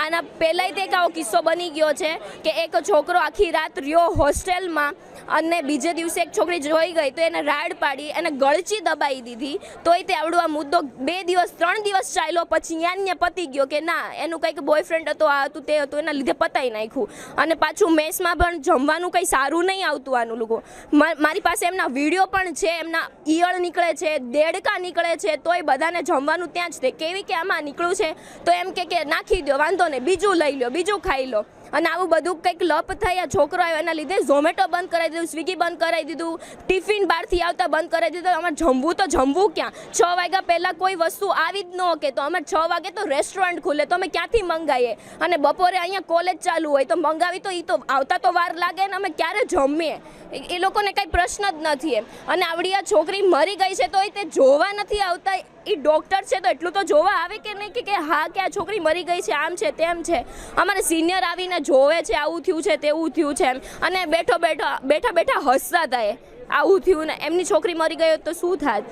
આના પહેલાંય તે એક આવો કિસ્સો બની ગયો છે કે એક છોકરો આખી રાત રહ્યો હોસ્ટેલમાં અને બીજે દિવસે એક છોકરી જોઈ ગઈ તો એને રાડ પાડી, એને ગળચી દબાઈ દીધી, તોય તે આવડો આ મુદ્દો 2 દિવસ 3 દિવસ ચાલ્યો, પછી ન્યાન્ય પતી ગયો કે ના એનું કંઈક બોયફ્રેન્ડ હતો, આ હતું તે હતું, એના લીધે પતાઈ નાખ્યું. અને પાછું મેસમાં પણ જમવાનું કંઈ સારું નહીં આવતું આનું લોકો. મારી પાસે એમના વિડીયો પણ છે, એમના ઈયળ નીકળે છે, દેડકા નીકળે છે, તોય બધાને જમવાનું ત્યાં જ તે કેવી કે આમાં નીકળ્યું છે તો એમ કે નાખી દો, વાંધો નહીં, બીજું લઈ લો, બીજું ખાઈ લો. અને આવું બધું કંઈક લપ થઈ આ છોકરો આવ્યો એના લીધે ઝોમેટો બંધ કરાવી દીધું, સ્વિગી બંધ કરાવી દીધું, ટિફિન બહારથી આવતા બંધ કરાવી દીધું. અમારે જમવું તો જમવું ક્યાં? 6 વાગ્યા પહેલાં કોઈ વસ્તુ આવી જ ન કે તો અમારે 6 વાગે તો રેસ્ટોરન્ટ ખુલે તો અમે ક્યાંથી મંગાવીએ? અને બપોરે અહીંયા કોલેજ ચાલુ હોય તો મંગાવી તો એ તો આવતા તો વાર લાગે ને અમે ક્યારે જમીએ? એ લોકોને કંઈ પ્રશ્ન જ નથી એમ. અને આવડી આ છોકરી મરી ગઈ છે તો તે જોવા નથી આવતા. એ ડૉક્ટર છે તો એટલું તો જોવા આવે કે નહીં કે હા કે આ છોકરી મરી ગઈ છે, આમ છે તેમ છે. અમારે સિનિયર આવીને જોવે છે આવું થયું છે તેવું થયું છે એમ, અને બેઠા બેઠા હસતા હતા એ આવું થયું ને એમની છોકરી મરી ગઈ તો શું થાત?